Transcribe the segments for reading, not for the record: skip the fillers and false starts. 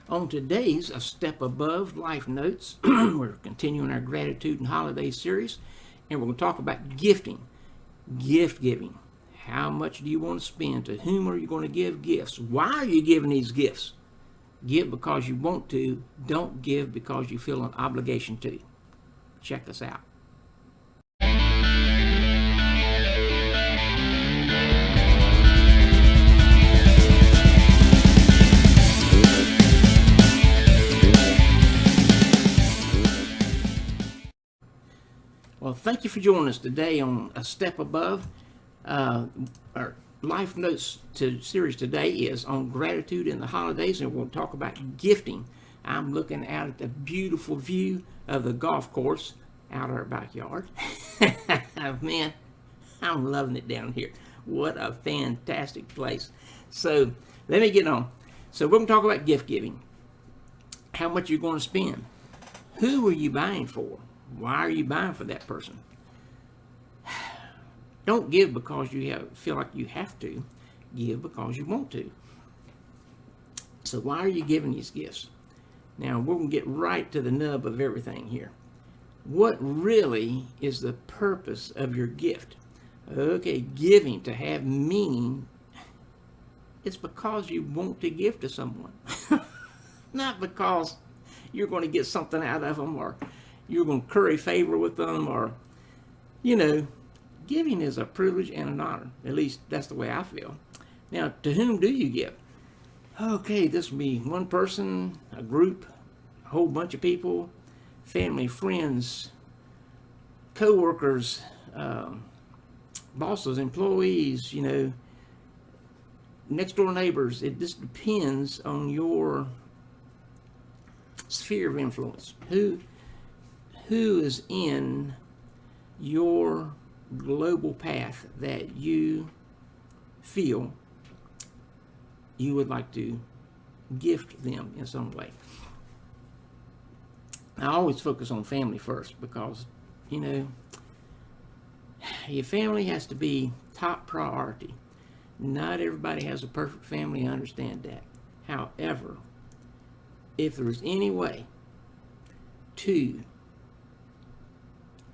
On today's A Step Above Life Notes, we're continuing our Gratitude and Holiday series, and we're going to talk about gifting, gift giving. How much do you want to spend? To whom are you going to give gifts? Why are you giving these gifts? Give because you want to. Don't give because you feel an obligation to. Check us out. Well, thank you for joining us today on A Step Above. Our Life Notes series today is on gratitude in the holidays, and we'll talk about gifting. I'm looking out at the beautiful view of the golf course out our backyard. Man, I'm loving it down here. What a fantastic place. So let me get on. So we're going to talk about gift giving. How much you're going to spend. Who are you buying for? Why are you buying for that person? Don't give because you feel like you have to. Give because you want to. So why are you giving these gifts? Now we're going to get right to the nub of everything here. What really is the purpose of your gift? Okay, giving to have meaning, it's because you want to give to someone. Not because you're going to get something out of them, or you're going to curry favor with them, or, giving is a privilege and an honor. At least that's the way I feel. Now, to whom do you give? Okay, this will be one person, a group, a whole bunch of people, family, friends, co-workers, bosses, employees, next door neighbors. It just depends on your sphere of influence. Who is in your global path that you feel you would like to gift them in some way. I always focus on family first because, your family has to be top priority. Not everybody has a perfect family, I understand that. However, if there's any way to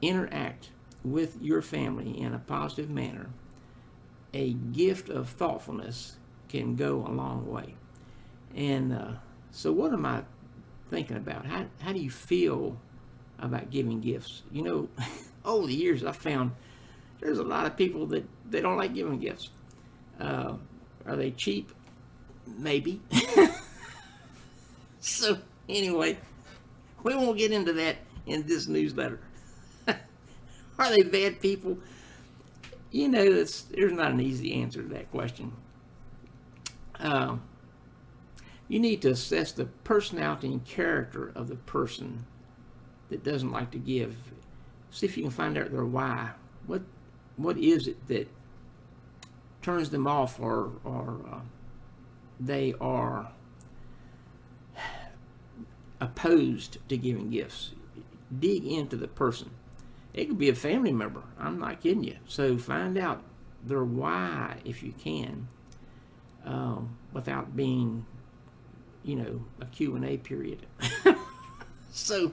interact with your family in a positive manner, a gift of thoughtfulness can go a long way. And so what am I thinking about? How do you feel about giving gifts? Over the years I found there's a lot of people that they don't like giving gifts. Are they cheap? Maybe. So anyway, we won't get into that in this newsletter. Are they bad people? There's not an easy answer to that question. You need to assess the personality and character of the person that doesn't like to give. See if you can find out their why. What is it that turns them off, or they are opposed to giving gifts? Dig into the person. It could be a family member. I'm not kidding you. So find out their why if you can, without being, a Q&A period. So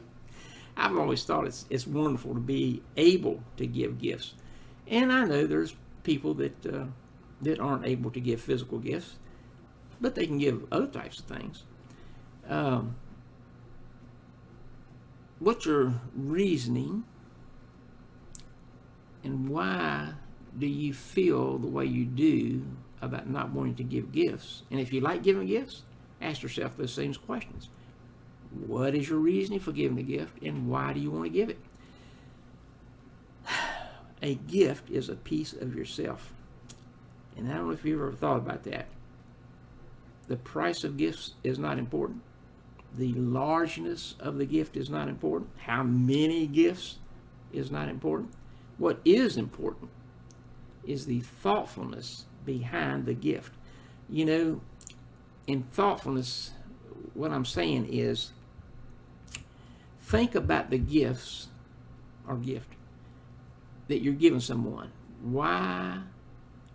I've always thought it's wonderful to be able to give gifts. And I know there's people that aren't able to give physical gifts, but they can give other types of things. What's your reasoning? And why do you feel the way you do about not wanting to give gifts? And if you like giving gifts, ask yourself those same questions. What is your reasoning for giving a gift, and why do you want to give it? A gift is a piece of yourself. And I don't know if you've ever thought about that. The price of gifts is not important. The largeness of the gift is not important. How many gifts is not important. What is important is the thoughtfulness behind the gift. In thoughtfulness, what I'm saying is, think about the gifts or gift that you're giving someone. Why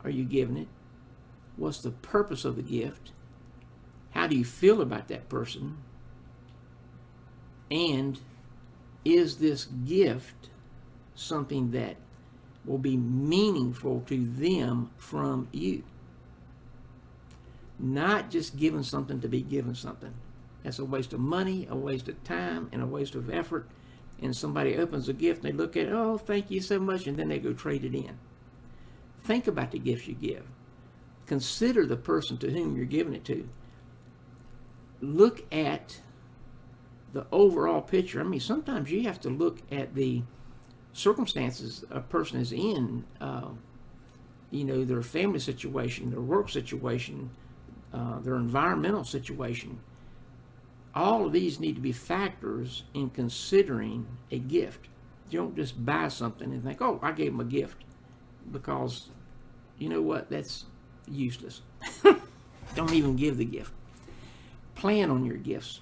are you giving it? What's the purpose of the gift? How do you feel about that person? And is this gift something that will be meaningful to them from you? Not just giving something to be given something. That's a waste of money, a waste of time, and a waste of effort. And somebody opens a gift and they look at it, oh, thank you so much, and then they go trade it in. Think about the gifts you give. Consider the person to whom you're giving it to. Look at the overall picture. I mean, sometimes you have to look at the circumstances a person is in, their family situation, their work situation, their environmental situation. All of these need to be factors in considering a gift. You don't just buy something and think, oh, I gave them a gift, because you know what? That's useless. Don't even give the gift. Plan on your gifts.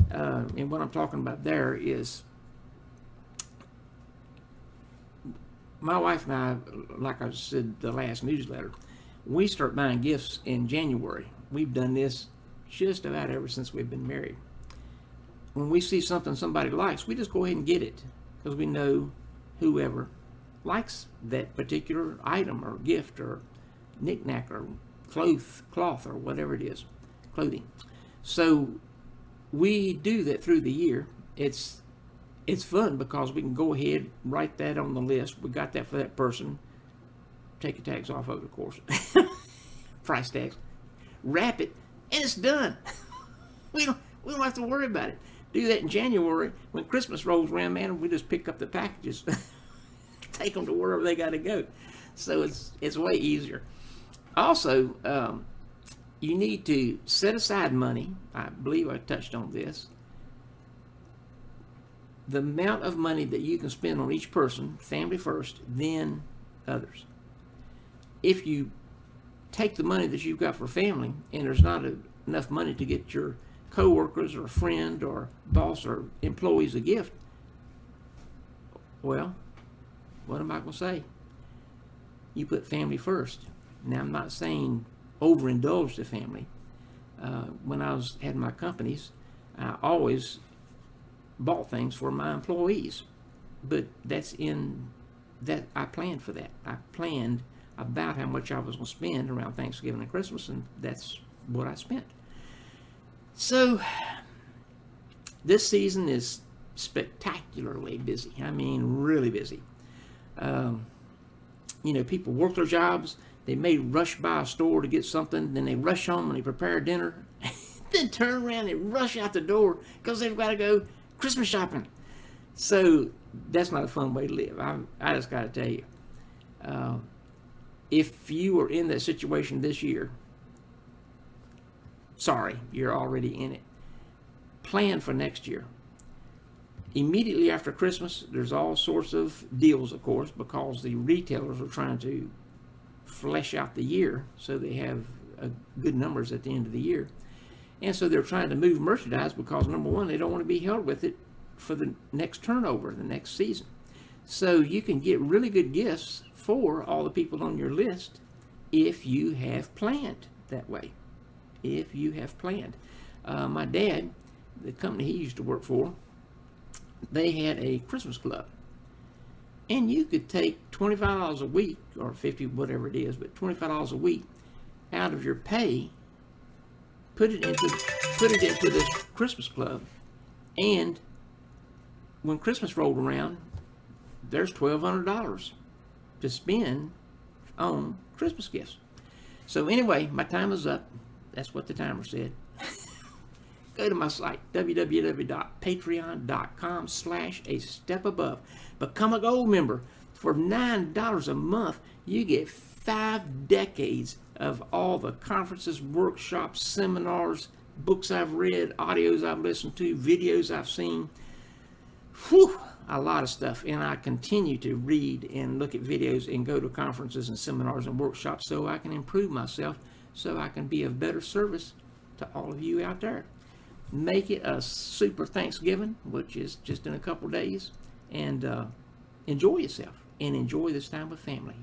And what I'm talking about there is, my wife and I, like I said the last newsletter, we start buying gifts in January. We've done this just about ever since we've been married. When we see something somebody likes, we just go ahead and get it, because we know whoever likes that particular item or gift or knickknack or cloth or whatever it is, clothing. So we do that through the year. It's fun because we can go ahead, write that on the list. We got that for that person. Take the tags off of it, of course. Price tags. Wrap it, and it's done. We don't have to worry about it. Do that in January. When Christmas rolls around, man, we just pick up the packages, take them to wherever they got to go. So it's way easier. Also, you need to set aside money. I believe I touched on this. The amount of money that you can spend on each person, family first, then others. If you take the money that you've got for family and there's not enough money to get your co-workers or a friend or boss or employees a gift, well, what am I going to say? You put family first. Now, I'm not saying overindulge the family. When I had my companies, I always bought things for my employees, but I planned for that. I planned about how much I was going to spend around Thanksgiving and Christmas, and that's what I spent. So this season is spectacularly busy. I mean, really busy. People work their jobs. They may rush by a store to get something, then they rush home and they prepare dinner, then turn around and rush out the door because they've got to go Christmas shopping. So that's not a fun way to live. I just got to tell you, if you are in that situation this year, sorry, you're already in it. Plan for next year. Immediately after Christmas, there's all sorts of deals, of course, because the retailers are trying to flesh out the year so they have good numbers at the end of the year. And so they're trying to move merchandise because, number one, they don't want to be held with it for the next turnover, the next season. So you can get really good gifts for all the people on your list if you have planned that way. If you have planned. My dad, the company he used to work for, they had a Christmas club. And you could take $25 a week, or $50, whatever it is, but $25 a week out of your pay, put it into this Christmas club, and when Christmas rolled around, there's $1,200 to spend on Christmas gifts. So anyway, my time is up. That's what the timer said. Go to my site, www.patreon.com/a-step-above. Become a gold member. For $9 a month, you get 5 decades of all the conferences, workshops, seminars, books I've read, audios I've listened to, videos I've seen. Whew, a lot of stuff. And I continue to read and look at videos and go to conferences and seminars and workshops so I can improve myself, so I can be of better service to all of you out there. Make it a super Thanksgiving, which is just in a couple days, and enjoy yourself and enjoy this time with family.